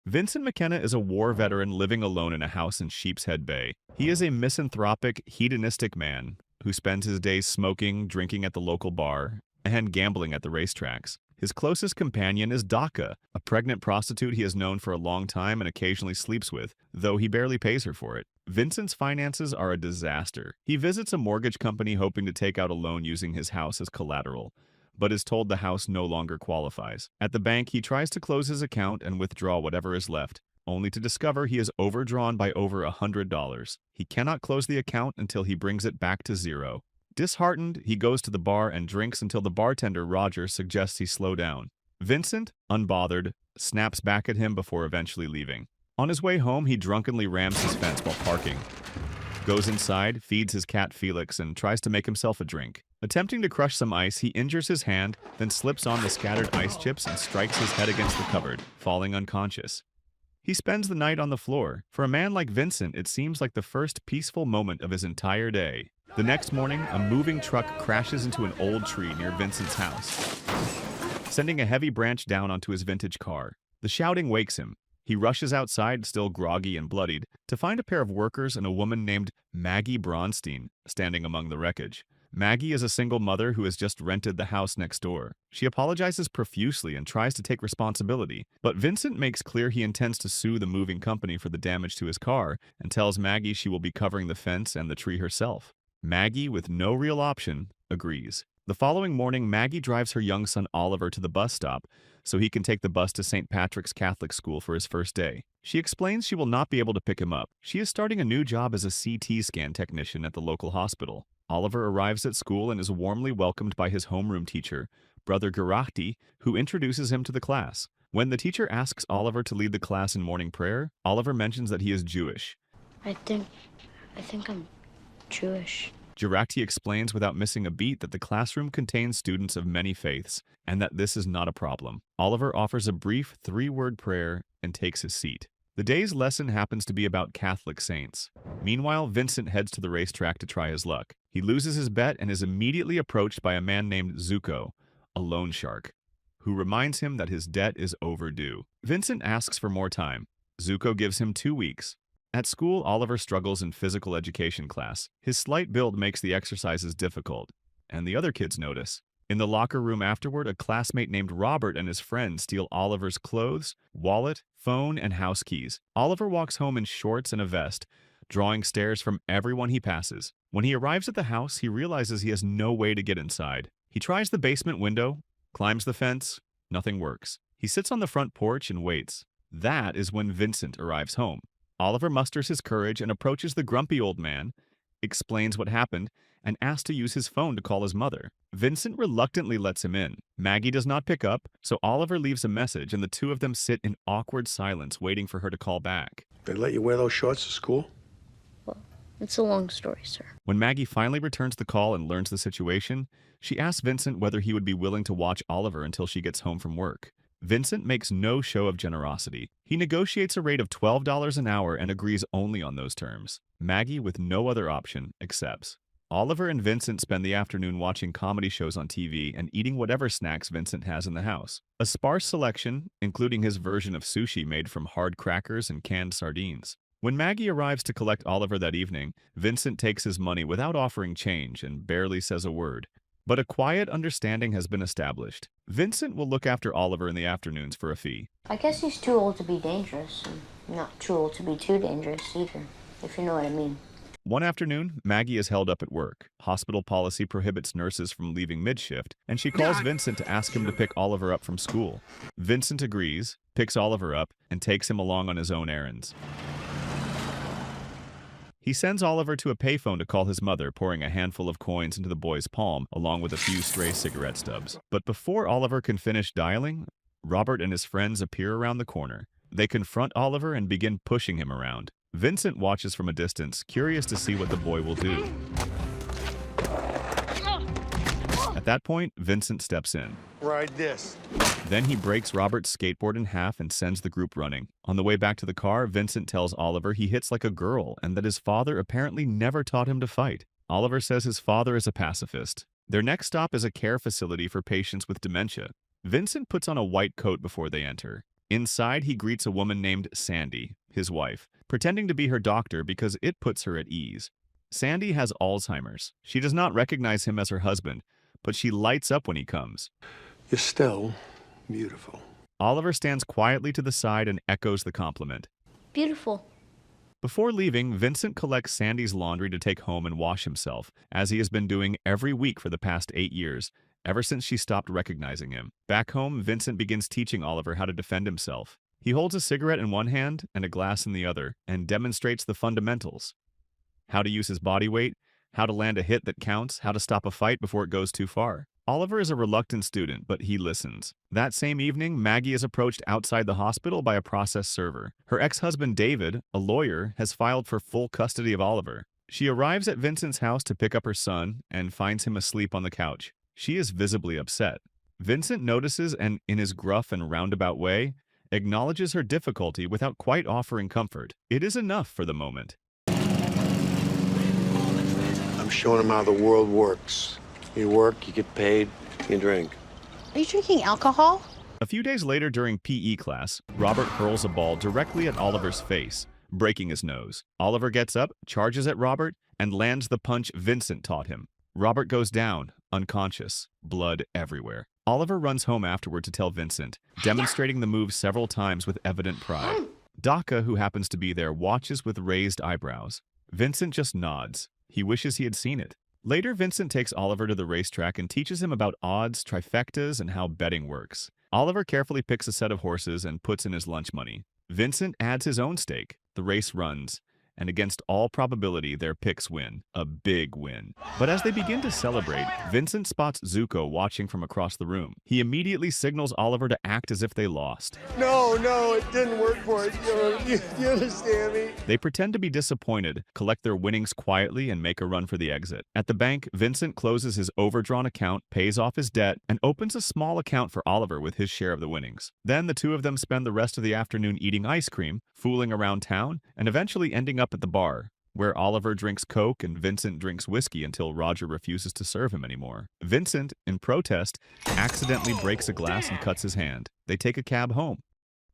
Vincent McKenna is a war veteran living alone in a house in Sheepshead Bay. He is a misanthropic, hedonistic man who spends his days smoking, drinking at the local bar, and gambling at the racetracks. His closest companion is Daka, a pregnant prostitute he has known for a long time and occasionally sleeps with, though he barely pays her for it. Vincent's finances are a disaster. He visits a mortgage company hoping to take out a loan using his house as collateral, but is told the house no longer qualifies. At the bank, he tries to close his account and withdraw whatever is left, only to discover he is overdrawn by over $100. He cannot close the account until he brings it back to zero. Disheartened, he goes to the bar and drinks until the bartender, Roger, suggests he slow down. Vincent, unbothered, snaps back at him before eventually leaving. On his way home, he drunkenly rams his fence while parking, goes inside, feeds his cat Felix, and tries to make himself a drink. Attempting to crush some ice, he injures his hand, then slips on the scattered ice chips and strikes his head against the cupboard, falling unconscious. He spends the night on the floor. For a man like Vincent, it seems like the first peaceful moment of his entire day. The next morning, a moving truck crashes into an old tree near Vincent's house, sending a heavy branch down onto his vintage car. The shouting wakes him. He rushes outside, still groggy and bloodied, to find a pair of workers and a woman named Maggie Bronstein standing among the wreckage. Maggie is a single mother who has just rented the house next door. She apologizes profusely and tries to take responsibility, but Vincent makes clear he intends to sue the moving company for the damage to his car and tells Maggie she will be covering the fence and the tree herself. Maggie, with no real option, agrees. The following morning, Maggie drives her young son Oliver to the bus stop so he can take the bus to St. Patrick's Catholic School for his first day. She explains she will not be able to pick him up. She is starting a new job as a CT scan technician at the local hospital. Oliver arrives at school and is warmly welcomed by his homeroom teacher, Brother Garachti, who introduces him to the class. When the teacher asks Oliver to lead the class in morning prayer, Oliver mentions that he is Jewish. I think I'm Jewish. Garachti explains without missing a beat that the classroom contains students of many faiths and that this is not a problem. Oliver offers a brief three-word prayer and takes his seat. The day's lesson happens to be about Catholic saints. Meanwhile, Vincent heads to the racetrack to try his luck. He loses his bet and is immediately approached by a man named Zuko, a loan shark, who reminds him that his debt is overdue. Vincent asks for more time. Zuko gives him 2 weeks. At school, Oliver struggles in physical education class. His slight build makes the exercises difficult, and the other kids notice. In the locker room afterward, a classmate named Robert and his friend steal Oliver's clothes, wallet, phone, and house keys. Oliver walks home in shorts and a vest, drawing stares from everyone he passes. When he arrives at the house, he realizes he has no way to get inside. He tries the basement window, climbs the fence, nothing works. He sits on the front porch and waits. That is when Vincent arrives home. Oliver musters his courage and approaches the grumpy old man, explains what happened, and asks to use his phone to call his mother. Vincent reluctantly lets him in. Maggie does not pick up, so Oliver leaves a message and the two of them sit in awkward silence waiting for her to call back. They let you wear those shorts to school? Well, it's a long story, sir. When Maggie finally returns the call and learns the situation, she asks Vincent whether he would be willing to watch Oliver until she gets home from work. Vincent makes no show of generosity. He negotiates a rate of $12 an hour and agrees only on those terms. Maggie, with no other option, accepts. Oliver and Vincent spend the afternoon watching comedy shows on TV and eating whatever snacks Vincent has in the house. A sparse selection, including his version of sushi made from hard crackers and canned sardines. When Maggie arrives to collect Oliver that evening, Vincent takes his money without offering change and barely says a word. But a quiet understanding has been established. Vincent will look after Oliver in the afternoons for a fee. I guess he's too old to be dangerous, and not too old to be too dangerous either, if you know what I mean. One afternoon, Maggie is held up at work. Hospital policy prohibits nurses from leaving mid-shift, and she calls Vincent to ask him to pick Oliver up from school. Vincent agrees, picks Oliver up, and takes him along on his own errands. He sends Oliver to a payphone to call his mother, pouring a handful of coins into the boy's palm, along with a few stray cigarette stubs. But before Oliver can finish dialing, Robert and his friends appear around the corner. They confront Oliver and begin pushing him around. Vincent watches from a distance, curious to see what the boy will do. At that point, Vincent steps in. Ride this. Then he breaks Robert's skateboard in half and sends the group running. On the way back to the car, Vincent tells Oliver he hits like a girl and that his father apparently never taught him to fight. Oliver says his father is a pacifist. Their next stop is a care facility for patients with dementia. Vincent puts on a white coat before they enter. Inside, he greets a woman named Sandy, his wife, pretending to be her doctor because it puts her at ease. Sandy has Alzheimer's. She does not recognize him as her husband, but she lights up when he comes. You're still beautiful. Oliver stands quietly to the side and echoes the compliment. Beautiful. Before leaving, Vincent collects Sandy's laundry to take home and wash himself, as he has been doing every week for the past 8 years, ever since she stopped recognizing him. Back home, Vincent begins teaching Oliver how to defend himself. He holds a cigarette in one hand and a glass in the other, and demonstrates the fundamentals. How to use his body weight, how to land a hit that counts, how to stop a fight before it goes too far. Oliver is a reluctant student, but he listens. That same evening, Maggie is approached outside the hospital by a process server. Her ex-husband David, a lawyer, has filed for full custody of Oliver. She arrives at Vincent's house to pick up her son and finds him asleep on the couch. She is visibly upset. Vincent notices and, in his gruff and roundabout way, acknowledges her difficulty without quite offering comfort. It is enough for the moment. I'm showing him how the world works. You work, you get paid, you drink. Are you drinking alcohol? A few days later during PE class, Robert hurls a ball directly at Oliver's face, breaking his nose. Oliver gets up, charges at Robert, and lands the punch Vincent taught him. Robert goes down, unconscious, blood everywhere. Oliver runs home afterward to tell Vincent, demonstrating the move several times with evident pride. Daka, who happens to be there, watches with raised eyebrows. Vincent just nods. He wishes he had seen it. Later, Vincent takes Oliver to the racetrack and teaches him about odds, trifectas, and how betting works. Oliver carefully picks a set of horses and puts in his lunch money. Vincent adds his own stake. The race runs, and against all probability, their picks win. A big win. But as they begin to celebrate, Vincent spots Zuko watching from across the room. He immediately signals Oliver to act as if they lost. No, it didn't work for us. You understand me? They pretend to be disappointed, collect their winnings quietly, and make a run for the exit. At the bank, Vincent closes his overdrawn account, pays off his debt, and opens a small account for Oliver with his share of the winnings. Then the two of them spend the rest of the afternoon eating ice cream, fooling around town, and eventually ending up at the bar, where Oliver drinks Coke and Vincent drinks whiskey until Roger refuses to serve him anymore. Vincent, in protest, accidentally breaks a glass and cuts his hand. They take a cab home.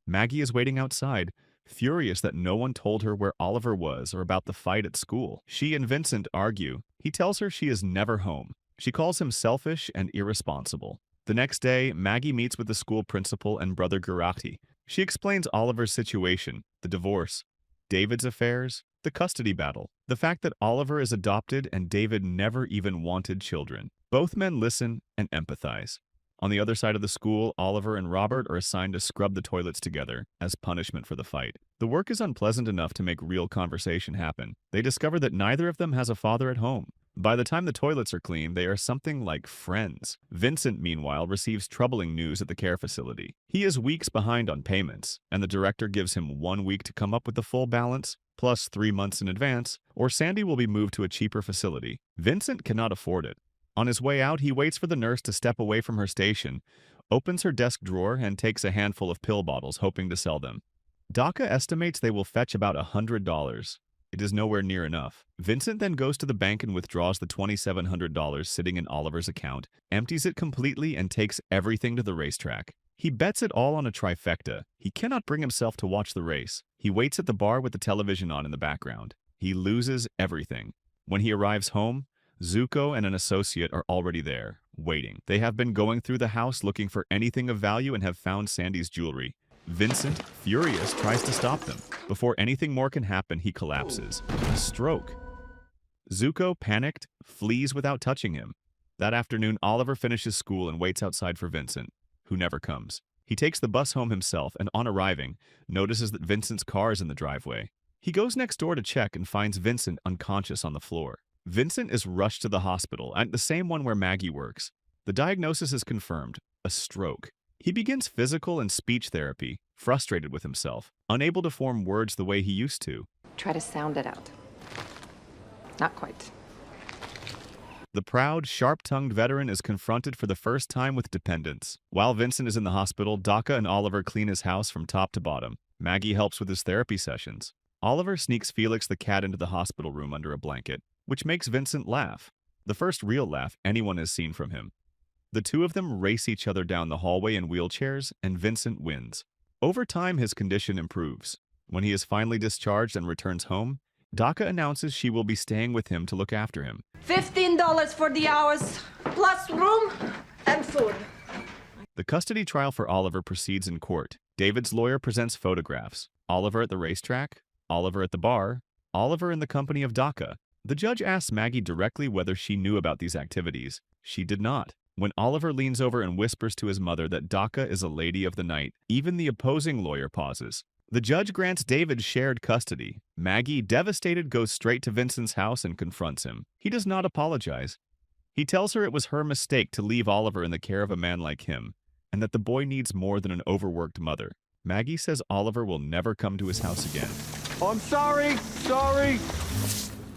Maggie is waiting outside, furious that no one told her where Oliver was or about the fight at school. She and Vincent argue. He tells her she is never home. She calls him selfish and irresponsible. The next day, Maggie meets with the school principal and Brother Gurati. She explains Oliver's situation, the divorce, David's affairs, the custody battle, the fact that Oliver is adopted and David never even wanted children. Both men listen and empathize. On the other side of the school, Oliver and Robert are assigned to scrub the toilets together as punishment for the fight. The work is unpleasant enough to make real conversation happen. They discover that neither of them has a father at home. By the time the toilets are clean, they are something like friends. Vincent, meanwhile, receives troubling news at the care facility. He is weeks behind on payments, and the director gives him 1 week to come up with the full balance, plus 3 months in advance, or Sandy will be moved to a cheaper facility. Vincent cannot afford it. On his way out, he waits for the nurse to step away from her station, opens her desk drawer, and takes a handful of pill bottles, hoping to sell them. Daka estimates they will fetch about $100. It is nowhere near enough. Vincent then goes to the bank and withdraws the $2,700 sitting in Oliver's account, empties it completely, and takes everything to the racetrack. He bets it all on a trifecta. He cannot bring himself to watch the race. He waits at the bar with the television on in the background. He loses everything. When he arrives home, Zuko and an associate are already there, waiting. They have been going through the house looking for anything of value and have found Sandy's jewelry. Vincent, furious, tries to stop them. Before anything more can happen, he collapses. A stroke. Zuko, panicked, flees without touching him. That afternoon, Oliver finishes school and waits outside for Vincent, who never comes. He takes the bus home himself and, on arriving, notices that Vincent's car is in the driveway. He goes next door to check and finds Vincent unconscious on the floor. Vincent is rushed to the hospital, at the same one where Maggie works. The diagnosis is confirmed, a stroke. He begins physical and speech therapy, frustrated with himself, unable to form words the way he used to. Try to sound it out. Not quite. The proud, sharp-tongued veteran is confronted for the first time with dependence. While Vincent is in the hospital, Daka and Oliver clean his house from top to bottom. Maggie helps with his therapy sessions. Oliver sneaks Felix the cat into the hospital room under a blanket, which makes Vincent laugh. The first real laugh anyone has seen from him. The two of them race each other down the hallway in wheelchairs, and Vincent wins. Over time, his condition improves. When he is finally discharged and returns home, Daka announces she will be staying with him to look after him. $15 for the hours, plus room and food. The custody trial for Oliver proceeds in court. David's lawyer presents photographs. Oliver at the racetrack, Oliver at the bar, Oliver in the company of Daka. The judge asks Maggie directly whether she knew about these activities. She did not. When Oliver leans over and whispers to his mother that Daka is a lady of the night, even the opposing lawyer pauses. The judge grants David shared custody. Maggie, devastated, goes straight to Vincent's house and confronts him. He does not apologize. He tells her it was her mistake to leave Oliver in the care of a man like him, and that the boy needs more than an overworked mother. Maggie says Oliver will never come to his house again. Oh, I'm sorry. Sorry.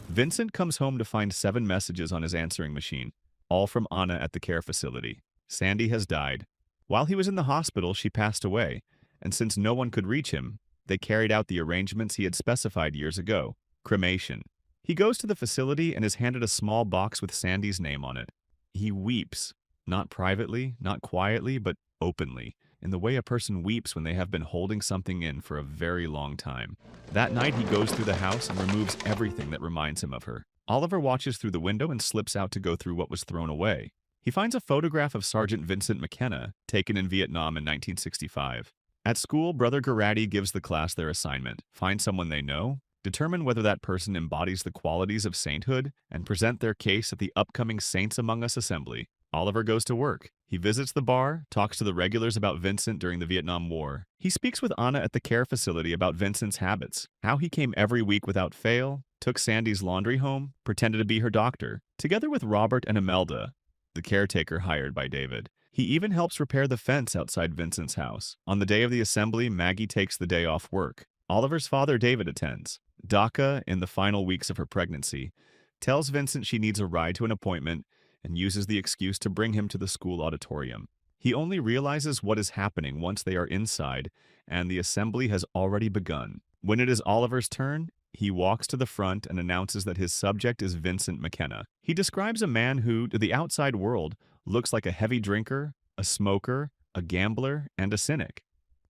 Vincent comes home to find 7 messages on his answering machine, all from Anna at the care facility. Sandy has died. While he was in the hospital, she passed away, and since no one could reach him, they carried out the arrangements he had specified years ago: cremation. He goes to the facility and is handed a small box with Sandy's name on it. He weeps, not privately, not quietly, but openly, in the way a person weeps when they have been holding something in for a very long time. That night, he goes through the house and removes everything that reminds him of her. Oliver watches through the window and slips out to go through what was thrown away. He finds a photograph of Sergeant Vincent McKenna, taken in Vietnam in 1965. At school, Brother Garratti gives the class their assignment: find someone they know, determine whether that person embodies the qualities of sainthood, and present their case at the upcoming Saints Among Us assembly. Oliver goes to work. He visits the bar, talks to the regulars about Vincent during the Vietnam War. He speaks with Anna at the care facility about Vincent's habits, how he came every week without fail, took Sandy's laundry home, pretended to be her doctor, together with Robert and Imelda, the caretaker hired by David. He even helps repair the fence outside Vincent's house. On the day of the assembly, Maggie takes the day off work. Oliver's father, David, attends. Daka, in the final weeks of her pregnancy, tells Vincent she needs a ride to an appointment and uses the excuse to bring him to the school auditorium. He only realizes what is happening once they are inside and the assembly has already begun. When it is Oliver's turn, he walks to the front and announces that his subject is Vincent McKenna. He describes a man who, to the outside world, looks like a heavy drinker, a smoker, a gambler, and a cynic,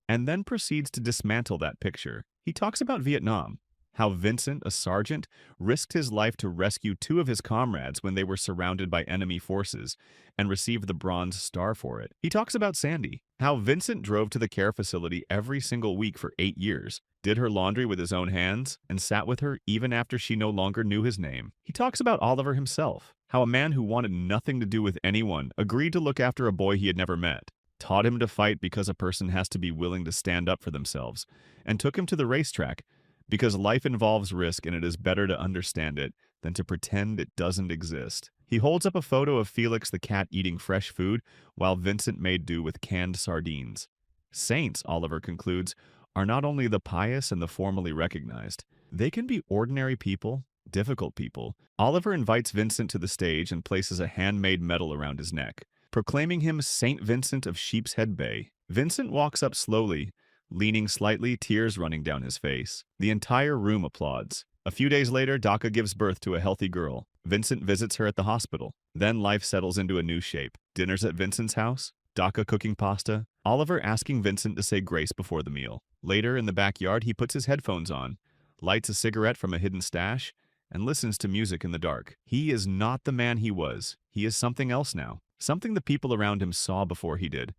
and then proceeds to dismantle that picture. He talks about Vietnam, how Vincent, a sergeant, risked his life to rescue 2 of his comrades when they were surrounded by enemy forces and received the Bronze Star for it. He talks about Sandy, how Vincent drove to the care facility every single week for 8 years, did her laundry with his own hands, and sat with her even after she no longer knew his name. He talks about Oliver himself, how a man who wanted nothing to do with anyone agreed to look after a boy he had never met, taught him to fight because a person has to be willing to stand up for themselves, and took him to the racetrack because life involves risk and it is better to understand it than to pretend it doesn't exist. He holds up a photo of Felix the cat eating fresh food while Vincent made do with canned sardines. Saints, Oliver concludes, are not only the pious and the formally recognized. They can be ordinary people, difficult people. Oliver invites Vincent to the stage and places a handmade medal around his neck, proclaiming him Saint Vincent of Sheepshead Bay. Vincent walks up slowly, leaning slightly, tears running down his face. The entire room applauds. A few days later, Daka gives birth to a healthy girl. Vincent visits her at the hospital. Then life settles into a new shape. Dinners at Vincent's house, Daka cooking pasta, Oliver asking Vincent to say grace before the meal. Later, in the backyard, he puts his headphones on, lights a cigarette from a hidden stash, and listens to music in the dark. He is not the man he was. He is something else now. Something the people around him saw before he did.